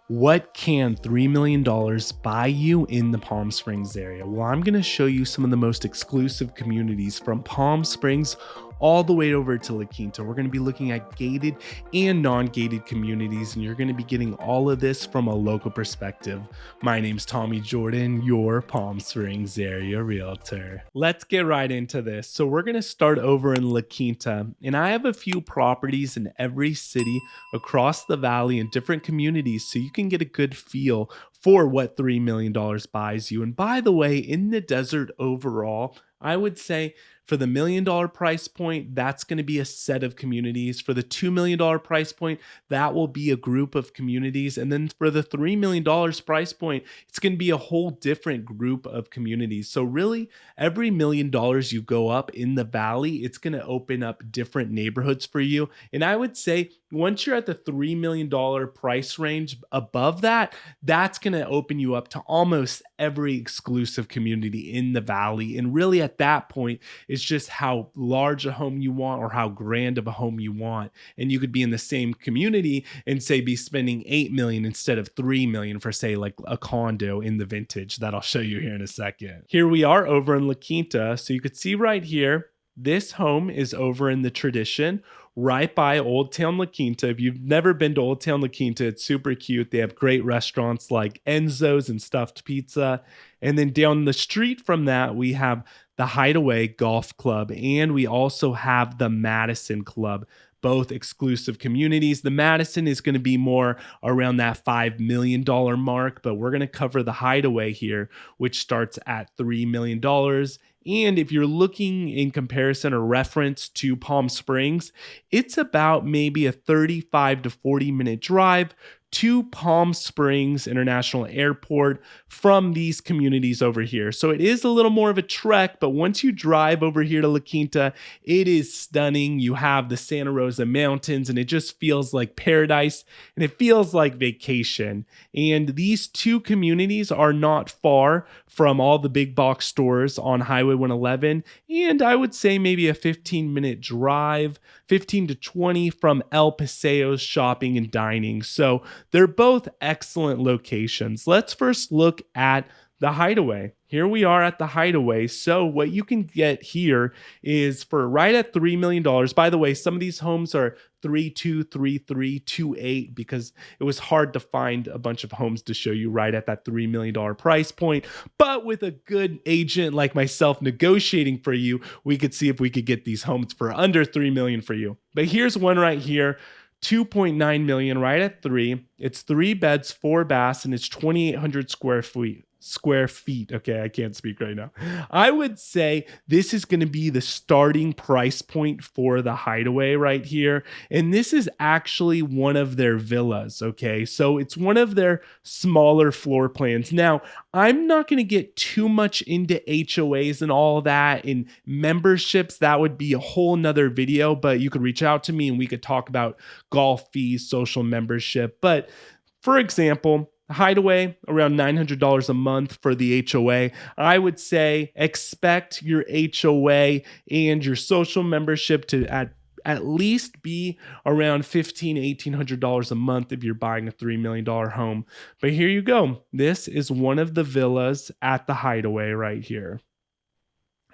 What can $3 million buy you in the Palm Springs area? Well, I'm going to show you some of the most exclusive communities from Palm Springs all the way over to La Quinta. We're going to be looking at gated and non-gated communities, and you're going to be getting all of this from a local perspective. My name's Tommy Jordan, your Palm Springs area realtor. Let's get right into this. So we're going to start over in La Quinta, and I have a few properties in every city across the valley in different communities so you can get a good feel for what $3 million buys you. And by the way, in the desert overall, I would say for the $1 million price point, that's going to be a set of communities. For the $2 million price point, that will be a group of communities. And then for the $3 million price point, it's going to be a whole different group of communities. So really, every $1 million you go up in the valley, it's going to open up different neighborhoods for you. And I would say once you're at the $3 million price range above that, that's going to open you up to almost every exclusive community in the valley. And really at that point, it's just how large a home you want or how grand of a home you want. And you could be in the same community and say be spending $8 million instead of $3 million for say like a condo in the vintage that I'll show you here in a second. Here we are over in La Quinta. So you could see right here, this home is over in the Tradition, right by Old Town La Quinta. If you've never been to Old Town La Quinta, it's super cute. They have great restaurants like Enzo's and Stuffed Pizza. And then down the street from that, we have the Hideaway Golf Club, and we also have the Madison Club, both exclusive communities. The Madison is going to be more around that $5 million mark, but we're going to cover the Hideaway here, which starts at $3 million. And if you're looking in comparison or reference to Palm Springs, it's about maybe a 35 to 40 minute drive to Palm Springs International Airport from these communities over here. So it is a little more of a trek, but once you drive over here to La Quinta, it is stunning. You have the Santa Rosa Mountains, and it just feels like paradise, and it feels like vacation. And these two communities are not far from all the big box stores on Highway 111, and I would say maybe a 15-minute drive, 15 to 20 from El Paseo's shopping and dining. So they're both excellent locations. Let's first look at the Hideaway. Here we are at the Hideaway. So what you can get here is for right at $3 million. By the way, some of these homes are 3.2, 3.3, 2.8 because it was hard to find a bunch of homes to show you right at that $3 million price point. But with a good agent like myself negotiating for you, we could see if we could get these homes for under $3 million for you. But here's one right here. 2.9 million right at 3. It's 3 beds, 4 baths, and it's 2,800 square feet. Okay, I can't speak right now. I would say this is going to be the starting price point for the Hideaway right here. And this is actually one of their villas. Okay, so it's one of their smaller floor plans. Now, I'm not going to get too much into HOAs and all that and memberships. That would be a whole nother video, but you could reach out to me and we could talk about golf fees, social membership. But for example, Hideaway, around $900 a month for the HOA. I would say expect your HOA and your social membership to at least be around $1,500, $1,800 a month if you're buying a $3 million home. But here you go. This is one of the villas at the Hideaway right here.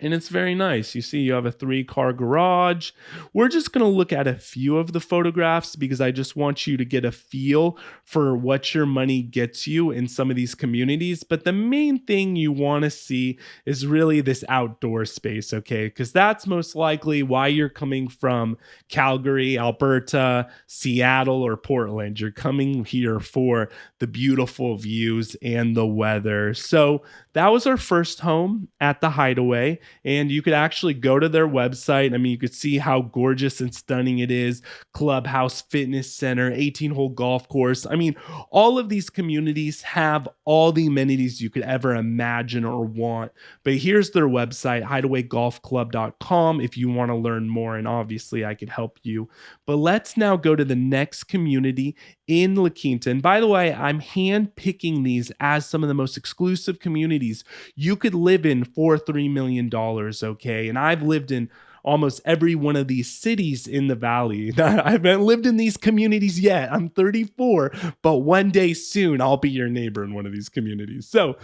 And it's very nice. You see, you have a 3-car garage. We're just going to look at a few of the photographs because I just want you to get a feel for what your money gets you in some of these communities. But the main thing you want to see is really this outdoor space, okay? Because that's most likely why you're coming from Calgary, Alberta, Seattle, or Portland. You're coming here for the beautiful views and the weather. So that was our first home at the Hideaway. And you could actually go to their website. I mean, you could see how gorgeous and stunning it is. Clubhouse, fitness center, 18-hole golf course. I mean, all of these communities have all the amenities you could ever imagine or want. But here's their website, hideawaygolfclub.com, if you want to learn more. And obviously, I could help you. But let's now go to the next community in La Quinta. And by the way, I'm hand picking these as some of the most exclusive communities you could live in for $3 million, okay? And I've lived in almost every one of these cities in the valley. I haven't lived in these communities yet. I'm 34, but one day soon I'll be your neighbor in one of these communities. So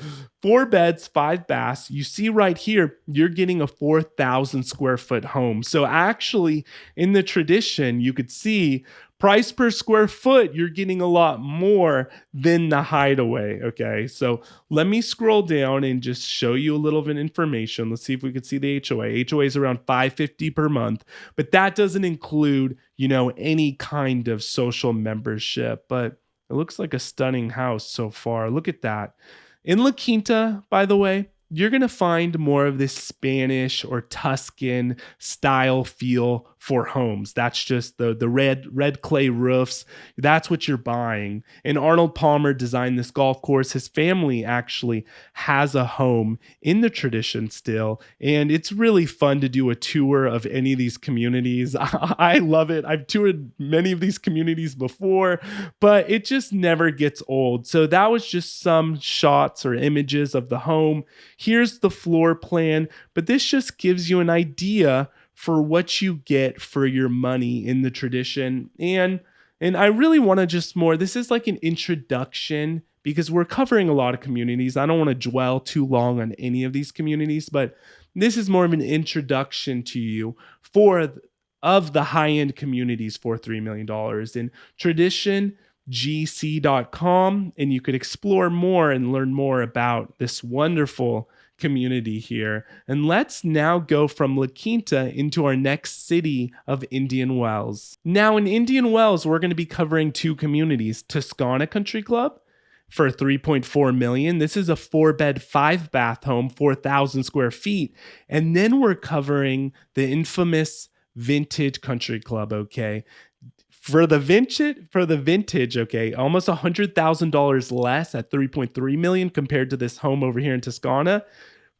4 beds, 5 baths. You see right here, you're getting a 4,000 square foot home. So actually, in the tradition, you could see price per square foot, you're getting a lot more than the hideaway. Okay, so let me scroll down and just show you a little bit of information. Let's see if we could see the HOA. HOA is around $550 per month, but that doesn't include, any kind of social membership. But it looks like a stunning house so far. Look at that. In La Quinta, by the way, you're going to find more of this Spanish or Tuscan style feel for homes. That's just the red clay roofs. That's what you're buying. And Arnold Palmer designed this golf course. His family actually has a home in the tradition still, and it's really fun to do a tour of any of these communities. I love it. I've toured many of these communities before, but it just never gets old. So that was just some shots or images of the home. Here's the floor plan, but this just gives you an idea for what you get for your money in the tradition. And I really want to this is like an introduction because we're covering a lot of communities. I don't want to dwell too long on any of these communities, but this is more of an introduction to you of the high-end communities for $3 million. In traditiongc.com, and you could explore more and learn more about this wonderful community here. And let's now go from La Quinta into our next city of Indian Wells. Now in Indian Wells, we're going to be covering 2 communities, Toscana Country Club for $3.4 million. This is a 4-bed, 5-bath home, 4,000 square feet. And then we're covering the infamous Vintage Country Club, okay? For the vintage, okay, almost $100,000 less at $3.3 million compared to this home over here in Toscana.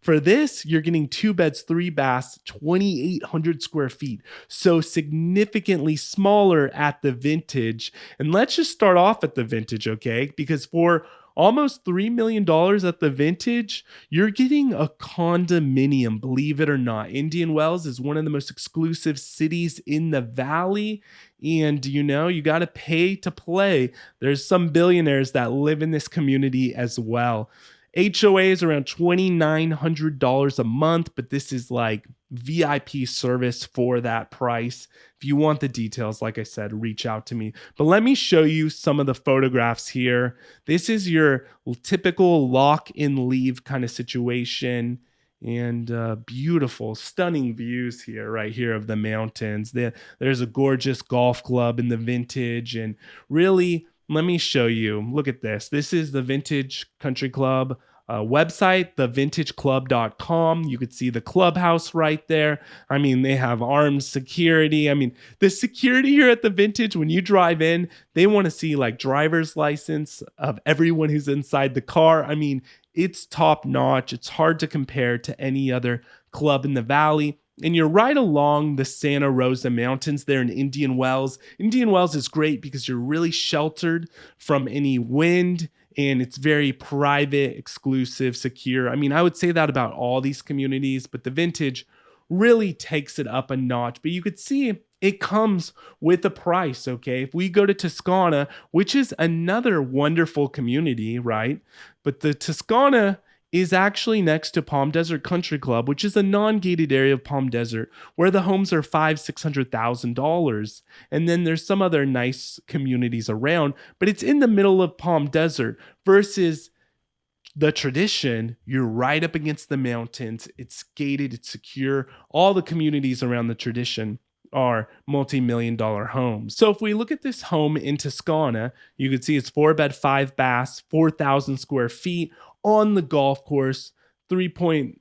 For this, you're getting 2 beds, 3 baths, 2,800 square feet. So significantly smaller at the vintage. And let's just start off at the vintage, okay? Because for almost $3 million at the vintage, you're getting a condominium, believe it or not. Indian Wells is one of the most exclusive cities in the valley. And you got to pay to play. There's some billionaires that live in this community as well. HOA is around $2,900 a month, but this is like VIP service for that price. If you want the details, like I said, reach out to me. But let me show you some of the photographs here. This is your typical lock and leave kind of situation. And beautiful, stunning views here, right here of the mountains. There's a gorgeous golf club in the vintage. And really, let me show you. Look at this. This is the Vintage Country Club website, thevintageclub.com. You could see the clubhouse right there. I mean, they have armed security. I mean, the security here at the Vintage, when you drive in, they want to see like driver's license of everyone who's inside the car. I mean, it's top notch. It's hard to compare to any other club in the valley. And you're right along the Santa Rosa Mountains there in Indian Wells. Indian Wells is great because you're really sheltered from any wind, and it's very private, exclusive, secure. I mean, I would say that about all these communities, but the Vintage really takes it up a notch. But you could see it comes with a price, okay? If we go to Toscana, which is another wonderful community, right? But the Toscana is actually next to Palm Desert Country Club, which is a non-gated area of Palm Desert where the homes are $500,000-$600,000. And then there's some other nice communities around, but it's in the middle of Palm Desert versus the tradition. You're right up against the mountains. It's gated, it's secure. All the communities around the tradition are multi-million-dollar homes. So if we look at this home in Toscana, you can see it's 4-bed, 5 baths, 4,000 square feet on the golf course,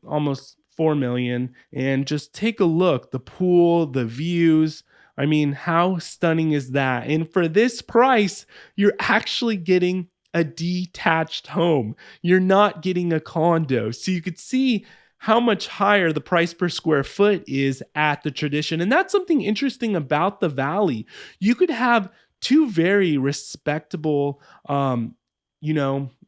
almost 4 million. And just take a look, the pool, the views. I mean, how stunning is that? And for this price, you're actually getting a detached home. You're not getting a condo. So you could see how much higher the price per square foot is at the tradition. And that's something interesting about the valley. You could have 2 very respectable,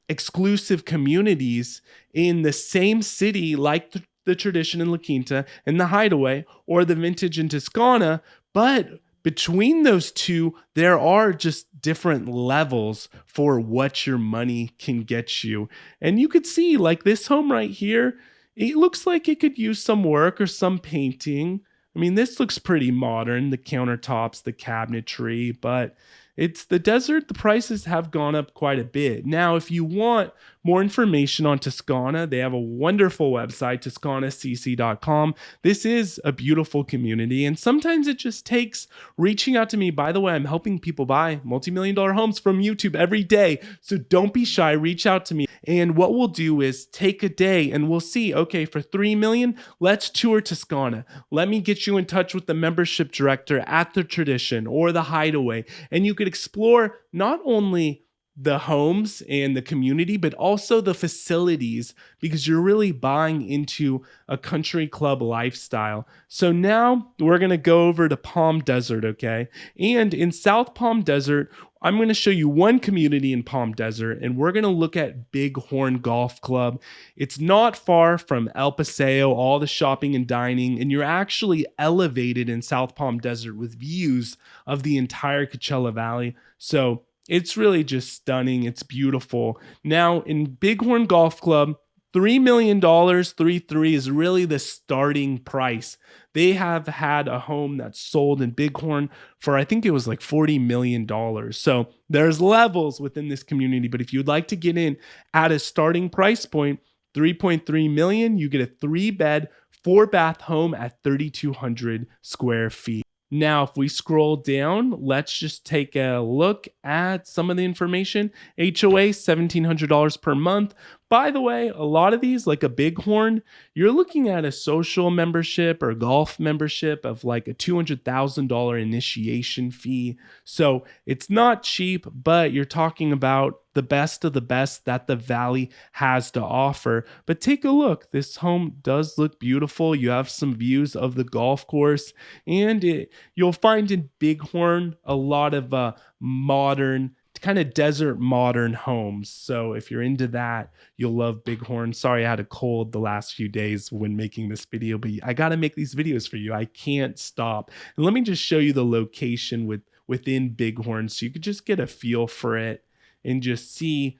exclusive communities in the same city like the Tradition in La Quinta and the Hideaway, or the Vintage in Toscana, but between those two, there are just different levels for what your money can get you. And you could see, like this home right here, it looks like it could use some work or some painting. I mean, this looks pretty modern, the countertops, the cabinetry, but it's the desert. The prices have gone up quite a bit. Now, if you want more information on Toscana, they have a wonderful website, toscanacc.com. This is a beautiful community, and sometimes it just takes reaching out to me. By the way, I'm helping people buy multi-million-dollar homes from YouTube every day, so don't be shy. Reach out to me, and what we'll do is take a day, and we'll see, okay, for $3 million, let's tour Toscana. Let me get you in touch with the membership director at the Tradition or the Hideaway, and you could explore not only the homes and the community, but also the facilities, because you're really buying into a country club lifestyle. So now we're going to go over to Palm Desert, okay? And in South Palm Desert, I'm going to show you one community in Palm Desert, and we're going to look at Bighorn Golf Club. It's not far from El Paseo, all the shopping and dining, and you're actually elevated in South Palm Desert with views of the entire Coachella Valley. So it's really just stunning. It's beautiful. Now, in Bighorn Golf Club, $3 million, 3.3 is really the starting price. They have had a home that's sold in Bighorn for, I think it was like $40 million. So there's levels within this community, but if you'd like to get in at a starting price point, 3.3 million, you get a 3-bed, 4-bath home at 3,200 square feet. Now, if we scroll down, let's just take a look at some of the information. HOA, $1,700 per month. By the way, a lot of these, like a Bighorn, you're looking at a social membership or golf membership of like a $200,000 initiation fee. So it's not cheap, but you're talking about the best of the best that the Valley has to offer. But take a look. This home does look beautiful. You have some views of the golf course, and you'll find in Bighorn a lot of modern, kind of desert modern homes. So if you're into that, you'll love Bighorn. Sorry, I had a cold the last few days when making this video, but I got to make these videos for you. I can't stop. And let me just show you the location within Bighorn so you could just get a feel for it and just see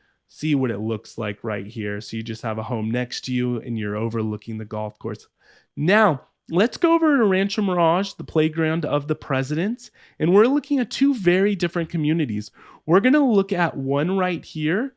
what it looks like right here. So you just have a home next to you and you're overlooking the golf course. Now, let's go over to Rancho Mirage, the playground of the presidents, and we're looking at two very different communities. We're going to look at one right here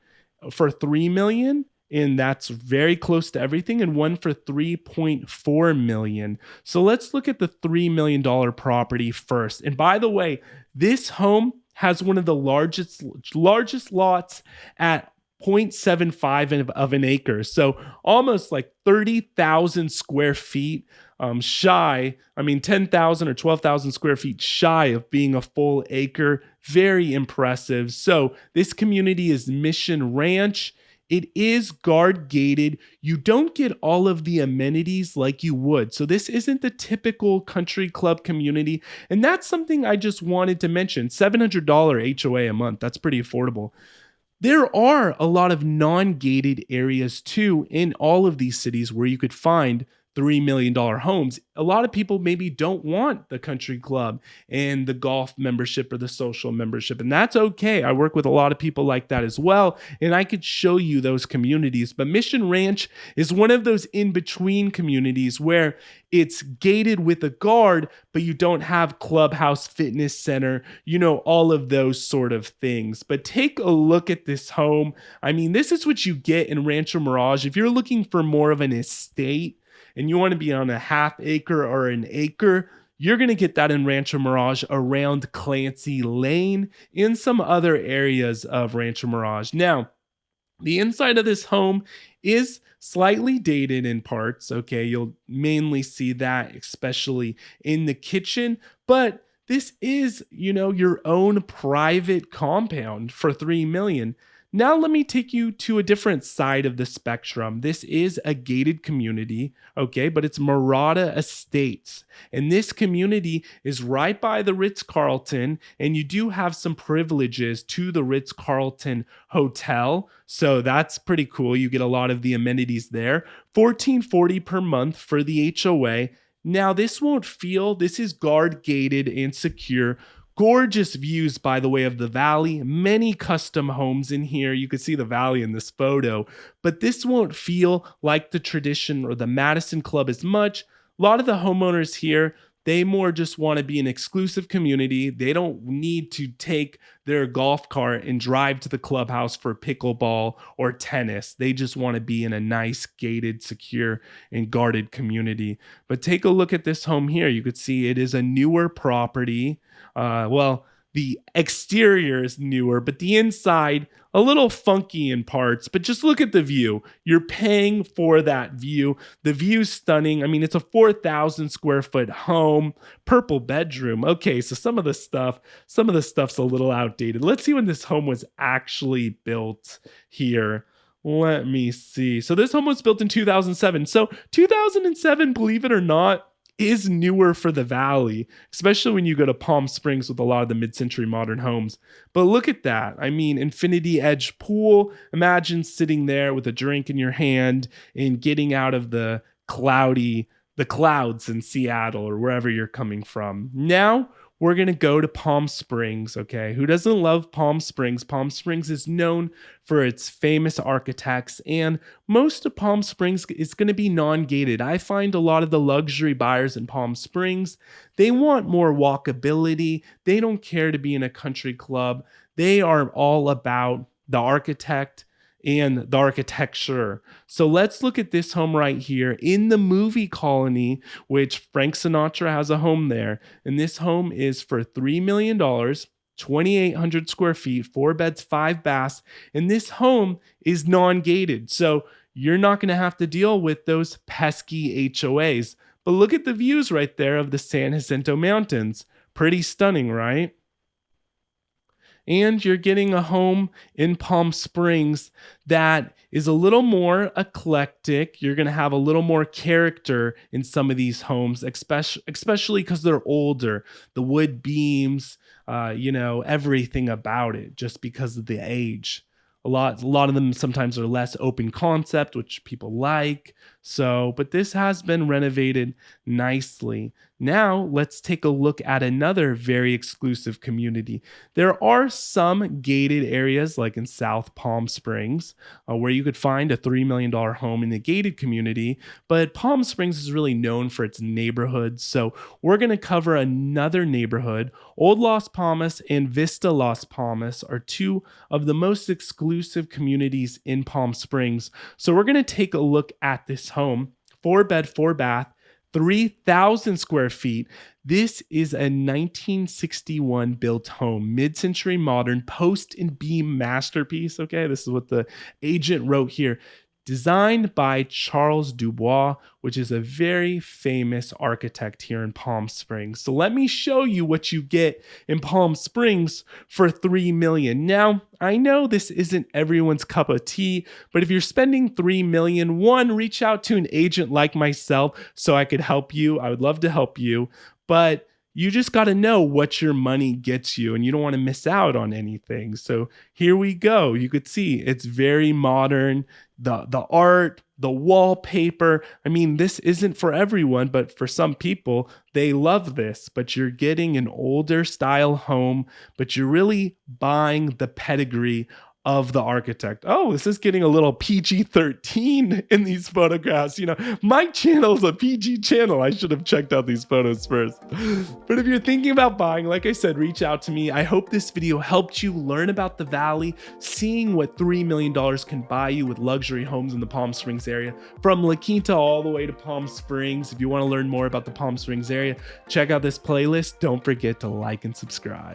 for $3 million, and that's very close to everything, and one for $3.4 million. So let's look at the $3 million property first. And by the way, this home has one of the largest lots at 0.75 of an acre. So almost like 30,000 square feet shy. I mean, 10,000 or 12,000 square feet shy of being a full acre. Very impressive. So this community is Mission Ranch. It is guard gated. You don't get all of the amenities like you would. So this isn't the typical country club community. And that's something I just wanted to mention. $700 HOA a month. That's pretty affordable. There are a lot of non-gated areas too in all of these cities where you could find $3 million homes. A lot of people maybe don't want the country club and the golf membership or the social membership, and that's okay. I work with a lot of people like that as well, and I could show you those communities. But Mission Ranch is one of those in-between communities where it's gated with a guard, but you don't have clubhouse, fitness center, all of those sort of things. But take a look at this home. I mean, this is what you get in Rancho Mirage. If you're looking for more of an estate, and you want to be on a half acre or an acre, you're going to get that in Rancho Mirage around Clancy Lane, in some other areas of Rancho Mirage. Now, the inside of this home is slightly dated in parts. Okay, you'll mainly see that, especially in the kitchen, but this is, your own private compound for $3 million. Now let me take you to a different side of the spectrum. This is a gated community, okay, but it's Murata Estates. And this community is right by the Ritz-Carlton, and you do have some privileges to the Ritz-Carlton Hotel. So that's pretty cool. You get a lot of the amenities there. $14.40 per month for the HOA. Now, this is guard gated and secure. Gorgeous views, by the way, of the valley. Many custom homes in here. You can see the valley in this photo, but this won't feel like the Tradition or the Madison Club as much. A lot of the homeowners here, they more just want to be an exclusive community. They don't need to take their golf cart and drive to the clubhouse for pickleball or tennis. They just want to be in a nice, gated, secure, and guarded community. But take a look at this home here. You could see it is a newer property. The exterior is newer, but the inside a little funky in parts. But just look at the view. You're paying for that view. The view's stunning. I mean, it's a 4,000 square foot home, purple bedroom. Okay, so some of the stuff's a little outdated. Let's see when this home was actually built here. Let me see. So this home was built in 2007. So 2007, believe it or not, is newer for the valley, especially when you go to Palm Springs with a lot of the mid-century modern homes. But look at that. I mean, infinity edge pool. Imagine sitting there with a drink in your hand and getting out of the clouds in Seattle or wherever you're coming from. Now we're going to go to Palm Springs, okay? Who doesn't love Palm Springs? Palm Springs is known for its famous architects, and most of Palm Springs is going to be non-gated. I find a lot of the luxury buyers in Palm Springs, they want more walkability. They don't care to be in a country club. They are all about the architect and the architecture. So let's look at this home right here in the movie colony, which Frank Sinatra has a home there. And this home is for $3 million, 2,800 square feet, 4 beds, 5 baths. And this home is non-gated. So you're not going to have to deal with those pesky HOAs. But look at the views right there of the San Jacinto Mountains. Pretty stunning, right? And you're getting a home in Palm Springs that is a little more eclectic. You're going to have a little more character in some of these homes, especially because they're older. The wood beams, everything about it, just because of the age. A lot of them sometimes are less open concept, which people like. But this has been renovated nicely. Now let's take a look at another very exclusive community. There are some gated areas like in South Palm Springs where you could find a $3 million home in a gated community, but Palm Springs is really known for its neighborhoods. So we're going to cover another neighborhood. Old Las Palmas and Vista Las Palmas are two of the most exclusive communities in Palm Springs. So we're going to take a look at this home, 4 bed, 4 bath, 3,000 square feet. This is a 1961 built home, mid-century modern, post and beam masterpiece. Okay, this is what the agent wrote here. Designed by Charles Dubois, which is a very famous architect here in Palm Springs. So let me show you what you get in Palm Springs for $3 million. Now, I know this isn't everyone's cup of tea, but if you're spending $3 million, one, reach out to an agent like myself so I could help you. I would love to help you, but you just got to know what your money gets you, and you don't want to miss out on anything. So here we go. You could see it's very modern. The art, the wallpaper. I mean, this isn't for everyone, but for some people, they love this. But you're getting an older style home, but you're really buying the pedigree of the architect. Oh, this is getting a little PG-13 in these photographs. My channel is a PG channel. I should have checked out these photos first. But if you're thinking about buying, like I said, reach out to me. I hope this video helped you learn about the valley, seeing what $3 million can buy you with luxury homes in the Palm Springs area, from La Quinta all the way to Palm Springs. If you want to learn more about the Palm Springs area, check out this playlist. Don't forget to like and subscribe.